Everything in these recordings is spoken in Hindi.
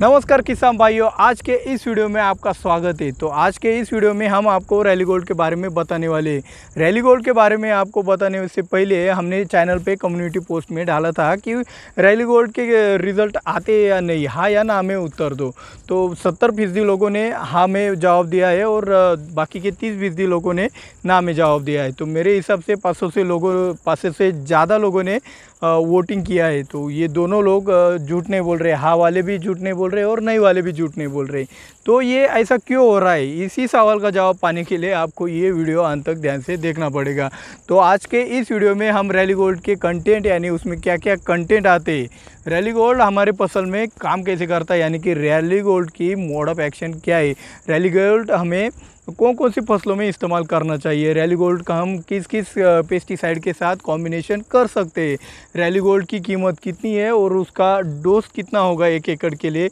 नमस्कार किसान भाइयों, आज के इस वीडियो में आपका स्वागत है। तो आज के इस वीडियो में हम आपको रैली गोल्ड के बारे में बताने वाले हैं। रैली गोल्ड के बारे में आपको बताने से पहले हमने चैनल पे कम्युनिटी पोस्ट में डाला था कि रैली गोल्ड के रिज़ल्ट आते हैं या नहीं, हाँ या ना हमें उत्तर दो। तो 70% लोगों ने हाँ में जवाब दिया है और बाकी के 30% लोगों ने ना में जवाब दिया है। तो मेरे हिसाब से 500 से ज़्यादा लोगों ने वोटिंग किया है। तो ये दोनों लोग झूठ नहीं बोल रहे, हाँ वाले भी झूठ नहीं बोल रहे और नहीं वाले भी झूठ नहीं बोल रहे। तो ये ऐसा क्यों हो रहा है, इसी सवाल का जवाब पाने के लिए आपको ये वीडियो अंत तक ध्यान से देखना पड़ेगा। तो आज के इस वीडियो में हम रैली गोल्ड के कंटेंट यानी उसमें क्या क्या कंटेंट आते हैं, रैली गोल्ड हमारे फसल में काम कैसे करता है, यानी कि रैली गोल्ड की मोड ऑफ एक्शन क्या है, रैली गोल्ड हमें कौन कौन सी फसलों में इस्तेमाल करना चाहिए, रैली गोल्ड का हम किस किस पेस्टिसाइड के साथ कॉम्बिनेशन कर सकते हैं, रैली गोल्ड की कीमत कितनी है और उसका डोज कितना होगा 1 एकड़ के लिए।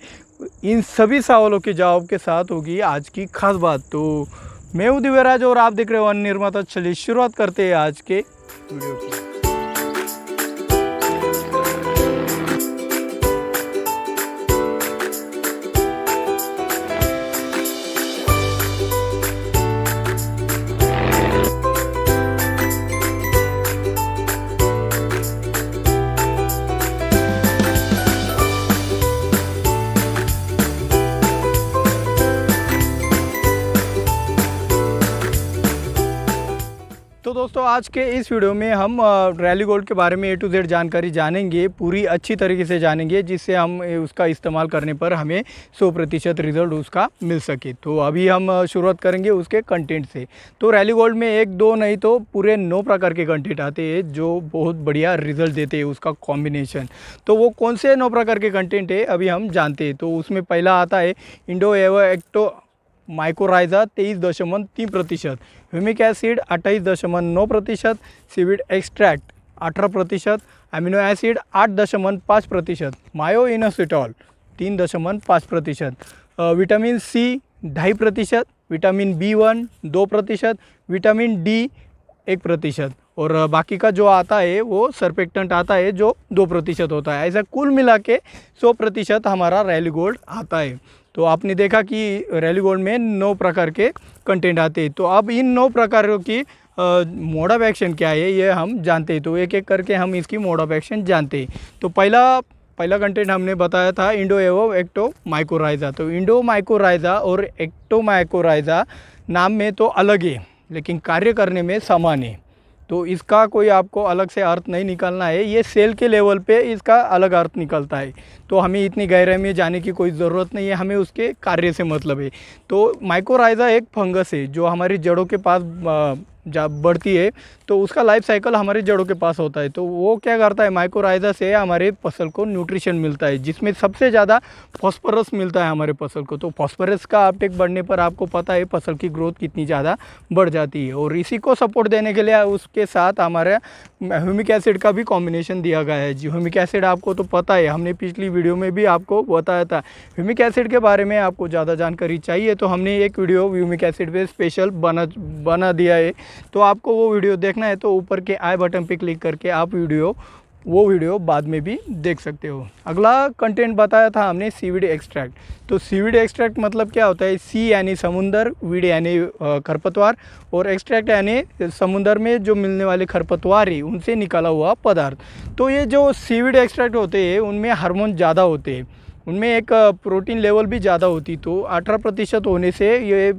इन सभी सवालों के जवाब के साथ होगी आज की खास बात। तो मैं हूं दिव्यराज और आप देख रहे हो अन्न निर्माता। चलिए शुरुआत करते हैं आज के वीडियो की। तो दोस्तों आज के इस वीडियो में हम रैली गोल्ड के बारे में A to Z जानकारी जानेंगे, पूरी अच्छी तरीके से जानेंगे, जिससे हम उसका इस्तेमाल करने पर हमें 100% रिज़ल्ट उसका मिल सके। तो अभी हम शुरुआत करेंगे उसके कंटेंट से। तो रैली गोल्ड में 1-2 नहीं तो पूरे 9 प्रकार के कंटेंट आते हैं जो बहुत बढ़िया रिज़ल्ट देते हैं उसका कॉम्बिनेशन। तो वो कौन से 9 प्रकार के कंटेंट है अभी हम जानते हैं। तो उसमें पहला आता है इंडो एवो ecto mycorrhiza 23.3%, humic acid 28.9%, seaweed extract 18%, amino acid 8.5%, myo inositol 3.5%, vitamin C 2.5%, vitamin B1 2%, vitamin D 1%, और बाकी का जो आता है वो सरफेक्टेंट आता है जो 2% होता है। ऐसा कुल मिला के 100% हमारा रैली गोल्ड आता है। तो आपने देखा कि रैली गोल्ड में 9 प्रकार के कंटेंट आते हैं। तो अब इन 9 प्रकारों की मोड ऑफ एक्शन क्या है ये हम जानते हैं। तो एक एक करके हम इसकी मोड ऑफ एक्शन जानते हैं। तो पहला कंटेंट हमने बताया था इंडो एवो एक्टो माइकोराइजा। तो इंडो माइकोराइजा और एक्टो माइकोराइजा नाम में तो अलग है लेकिन कार्य करने में समान है। तो इसका कोई आपको अलग से अर्थ नहीं निकालना है, ये सेल के लेवल पे इसका अलग अर्थ निकलता है। तो हमें इतनी गहराई में जाने की कोई ज़रूरत नहीं है, हमें उसके कार्य से मतलब है। तो माइकोराइजा एक फंगस है जो हमारी जड़ों के पास जब बढ़ती है तो उसका लाइफ साइकिल हमारी जड़ों के पास होता है। तो वो क्या करता है, माइकोराइजा से हमारे फसल को न्यूट्रिशन मिलता है, जिसमें सबसे ज़्यादा फॉस्फोरस मिलता है हमारे फसल को। तो फॉस्फोरस का अपटेक बढ़ने पर आपको पता है फसल की ग्रोथ कितनी ज़्यादा बढ़ जाती है। और इसी को सपोर्ट देने के लिए उसके साथ हमारे ह्यूमिक एसिड का भी कॉम्बिनेशन दिया गया है। जी ह्यूमिक एसिड आपको तो पता है, हमने पिछली वीडियो में भी आपको बताया था। ह्यूमिक एसिड के बारे में आपको ज़्यादा जानकारी चाहिए तो हमने एक वीडियो ह्यूमिक एसिड पे स्पेशल बना दिया है। तो आपको वो वीडियो देखना है तो ऊपर के आई बटन पे क्लिक करके आप वो वीडियो बाद में भी देख सकते हो। अगला कंटेंट बताया था हमने सीविड एक्सट्रैक्ट। तो सीविड एक्सट्रैक्ट मतलब क्या होता है, सी यानी समुंदर, वीड यानी खरपतवार, और एक्सट्रैक्ट यानी समुंदर में जो मिलने वाले खरपतवार है उनसे निकाला हुआ पदार्थ। तो ये जो सीविड एक्सट्रैक्ट होते हैं उनमें हार्मोन ज़्यादा होते हैं, उनमें एक प्रोटीन लेवल भी ज़्यादा होती। तो 18% होने से ये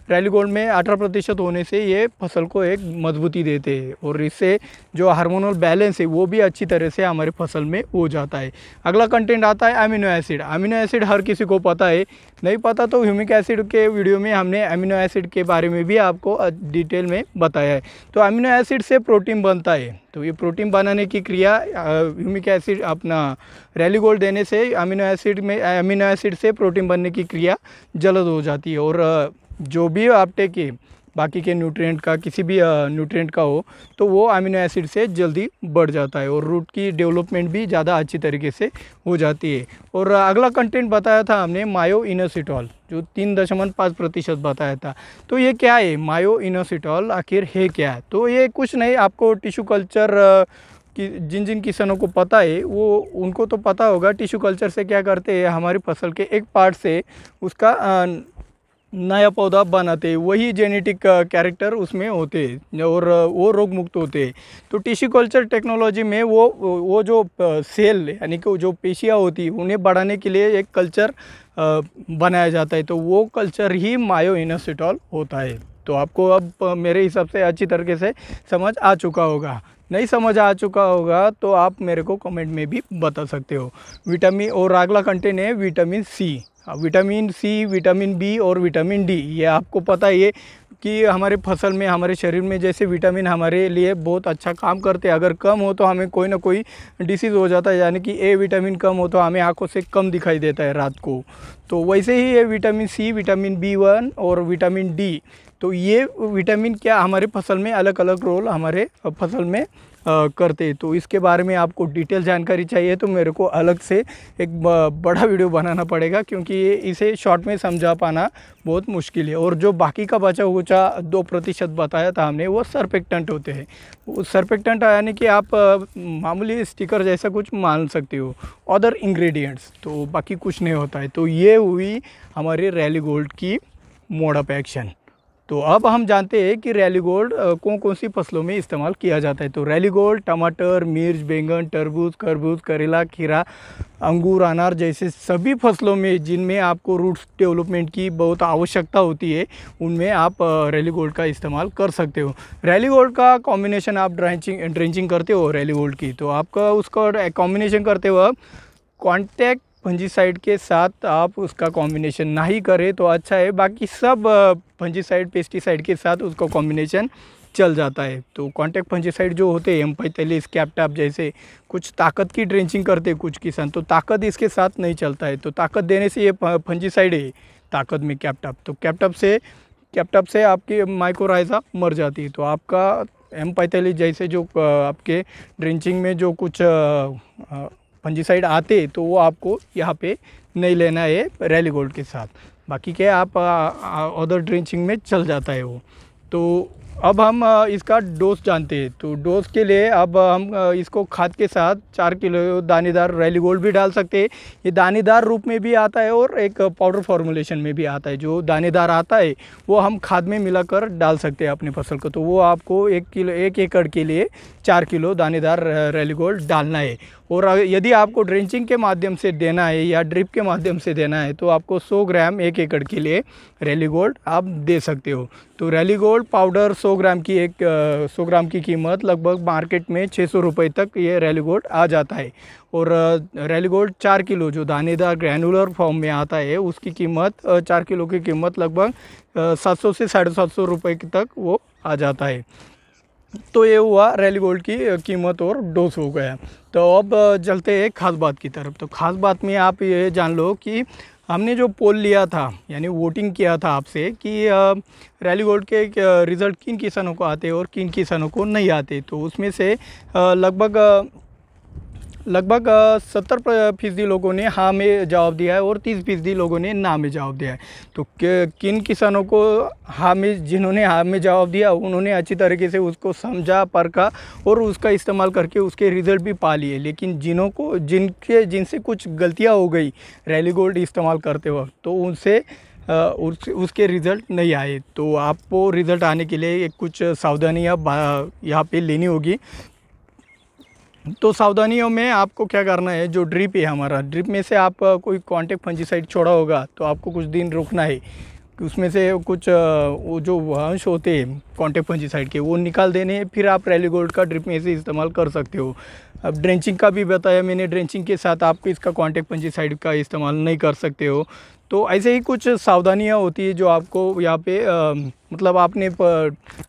रैली गोल्ड में 18% होने से ये फसल को एक मजबूती देते हैं और इससे जो हार्मोनल बैलेंस है वो भी अच्छी तरह से हमारे फसल में हो जाता है। अगला कंटेंट आता है अमीनो एसिड। अमीनो एसिड हर किसी को पता है, नहीं पता तो ह्यूमिक एसिड के वीडियो में हमने अमीनो एसिड के बारे में भी आपको डिटेल में बताया है। तो अमीनो एसिड से प्रोटीन बनता है। तो ये प्रोटीन बनाने की क्रिया ह्यूमिक एसिड अपना रैली गोल्ड देने से अमीनो एसिड से प्रोटीन बनने की क्रिया जल्द हो जाती है। और जो भी अपटेक है बाकी के न्यूट्रिएंट का, किसी भी न्यूट्रिएंट का हो तो वो अमीनो एसिड से जल्दी बढ़ जाता है और रूट की डेवलपमेंट भी ज़्यादा अच्छी तरीके से हो जाती है। और अगला कंटेंट बताया था हमने मायो इनोसिटॉल, जो 3.5% बताया था। तो ये क्या है मायो इनोसिटॉल, आखिर है क्या है? तो ये कुछ नहीं, आपको टिश्यू कल्चर कि जिन जिन किसानों को पता है वो उनको तो पता होगा टिश्यू कल्चर से क्या करते हैं, हमारी फसल के एक पार्ट से उसका नया पौधा बनाते हैं, वही जेनेटिक कैरेक्टर उसमें होते हैं और वो रोग मुक्त होते हैं। तो टिश्यू कल्चर टेक्नोलॉजी में वो जो सेल यानी कि जो पेशियाँ होती हैं उन्हें बढ़ाने के लिए एक कल्चर बनाया जाता है, तो वो कल्चर ही मायो इनोसिटॉल होता है। तो आपको अब मेरे हिसाब से अच्छी तरीके से समझ आ चुका होगा। नहीं समझ आ चुका होगा तो आप मेरे को कमेंट में भी बता सकते हो। विटामिन और अगला कंटेंट है vitamin C. Vitamin C, vitamin B और विटामिन डी, ये आपको पता ही है कि हमारे फसल में, हमारे शरीर में जैसे विटामिन हमारे लिए बहुत अच्छा काम करते हैं। अगर कम हो तो हमें कोई ना कोई डिसीज़ हो जाता है, यानी कि ए विटामिन कम हो तो हमें आंखों से कम दिखाई देता है रात को। तो वैसे ही ये विटामिन सी, विटामिन B1 और विटामिन डी, तो ये विटामिन क्या हमारे फसल में अलग अलग रोल हमारे फसल में करते हैं। तो इसके बारे में आपको डिटेल जानकारी चाहिए तो मेरे को अलग से एक बड़ा वीडियो बनाना पड़ेगा, क्योंकि ये इसे शॉर्ट में समझा पाना बहुत मुश्किल है। और जो बाकी का बचा कुचा 2% बताया था हमने, वो सरफेक्टेंट होते हैं। वो सरफेक्टेंट यानी कि आप मामूली स्टिकर जैसा कुछ मान सकते हो, अदर इंग्रेडिएंट्स, तो बाकी कुछ नहीं होता है। तो ये हुई हमारी रैली गोल्ड की मोड ऑफ एक्शन। तो अब हम जानते हैं कि रैली गोल्ड कौन कौन सी फसलों में इस्तेमाल किया जाता है। तो रैली गोल्ड टमाटर, मिर्च, बैंगन, तरबूज, खरबूज, करेला, खीरा, अंगूर, अनार जैसे सभी फसलों में जिनमें आपको रूट्स डेवलपमेंट की बहुत आवश्यकता होती है, उनमें आप रैली गोल्ड का इस्तेमाल कर सकते हो। रैली गोल्ड का कॉम्बिनेशन आप ड्रेंचिंग करते हो रैली गोल्ड की, तो आपका उसका कॉम्बिनेशन करते हुए कॉन्टैक्ट फंजीसाइड के साथ आप उसका कॉम्बिनेशन नहीं करें तो अच्छा है। बाकी सब फंजीसाइड, पेस्टिसाइड के साथ उसका कॉम्बिनेशन चल जाता है। तो कॉन्टैक्ट फंजीसाइड जो होते हैं M45, कैप्टॉप जैसे कुछ ताकत की ड्रेंचिंग करते हैं कुछ किसान, तो ताकत इसके साथ नहीं चलता है। तो ताकत देने से ये फंजीसाइड है ताकत में कैप्टॉप, तो कैप्टॉप से आपकी माइकोराइजा मर जाती है। तो आपका M45 जैसे जो आपके ड्रेंचिंग में जो कुछ फंजीसाइड आते तो वो आपको यहाँ पे नहीं लेना है रैली गोल्ड के साथ। बाकी क्या आप अदर ड्रेंचिंग में चल जाता है वो। तो अब हम इसका डोज जानते हैं। तो डोज के लिए अब हम इसको खाद के साथ 4 किलो दानेदार रैली गोल्ड भी डाल सकते हैं। ये दानेदार रूप में भी आता है और एक पाउडर फॉर्मुलेशन में भी आता है। जो दानेदार आता है वो हम खाद में मिलाकर डाल सकते हैं अपनी फसल को। तो वो आपको 1 एकड़ के लिए 4 किलो दानेदार रैली गोल्ड डालना है। और यदि आपको ड्रेंचिंग के माध्यम से देना है या ड्रिप के माध्यम से देना है तो आपको 100 ग्राम 1 एकड़ के लिए रैली गोल्ड आप दे सकते हो। तो रैली गोल्ड पाउडर 100 ग्राम की कीमत लगभग मार्केट में 600 रुपये तक ये रैली गोल्ड आ जाता है। और रैली गोल्ड 4 किलो जो दानेदार ग्रैनुलर फॉर्म में आता है उसकी कीमत 4 किलो की कीमत लगभग 700 से 750 रुपये तक वो आ जाता है। तो ये हुआ रैली गोल्ड की कीमत और डोज हो गया। तो अब चलते हैं खास बात की तरफ। तो खास बात में आप ये जान लो कि हमने जो पोल लिया था यानी वोटिंग किया था आपसे कि रैली गोल्ड के रिज़ल्ट किन किसानों को आते और किन किसानों को नहीं आते, तो उसमें से लगभग 70% लोगों ने हाँ में जवाब दिया है और 30% लोगों ने ना में जवाब दिया है। तो किन किसानों को हाँ में, जिन्होंने हाँ में जवाब दिया उन्होंने अच्छी तरीके से उसको समझा, परखा और उसका इस्तेमाल करके उसके रिज़ल्ट भी पा लिए। लेकिन जिनसे कुछ गलतियाँ हो गई रैली गोल्ड इस्तेमाल करते वक्त, तो उनसे उसके रिज़ल्ट नहीं आए। तो आपको रिज़ल्ट आने के लिए कुछ सावधानियाँ यहाँ पे लेनी होगी। तो सावधानियों में आपको क्या करना है, जो ड्रिप है हमारा, ड्रिप में से आप कोई कॉन्टैक्ट फंजीसाइड छोड़ा होगा तो आपको कुछ दिन रुकना है। उसमें से कुछ वो जो अंश होते हैं कॉन्टैक्ट फंजीसाइड के वो निकाल देने हैं, फिर आप रैली गोल्ड का ड्रिप में से इस्तेमाल कर सकते हो। अब ड्रेंचिंग का भी बताया मैंने, ड्रेंचिंग के साथ आपको इसका कॉन्टैक्ट फंजीसाइड का इस्तेमाल नहीं कर सकते हो। तो ऐसे ही कुछ सावधानियाँ होती है जो आपको यहाँ पे मतलब आपने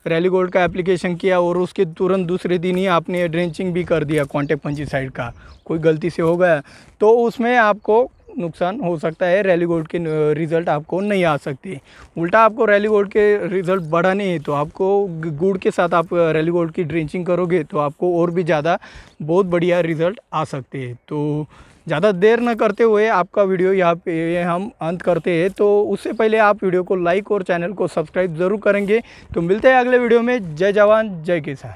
रैली गोल्ड का एप्लीकेशन किया और उसके तुरंत दूसरे दिन ही आपने ड्रेंचिंग भी कर दिया कॉन्टैक्ट फंजीसाइड का, कोई गलती से हो गया तो उसमें आपको नुकसान हो सकता है, रैली गोल्ड के रिज़ल्ट आपको नहीं आ सकते। उल्टा आपको रैली गोल्ड के रिज़ल्ट बढ़ाने हैं तो आपको गुड़ के साथ आप रैली गोल्ड की ड्रेंचिंग करोगे तो आपको और भी ज़्यादा बहुत बढ़िया रिज़ल्ट आ सकते हैं। तो ज़्यादा देर न करते हुए आपका वीडियो यहाँ पे हम अंत करते हैं। तो उससे पहले आप वीडियो को लाइक और चैनल को सब्सक्राइब ज़रूर करेंगे। तो मिलते हैं अगले वीडियो में। जय जवान जय किसान।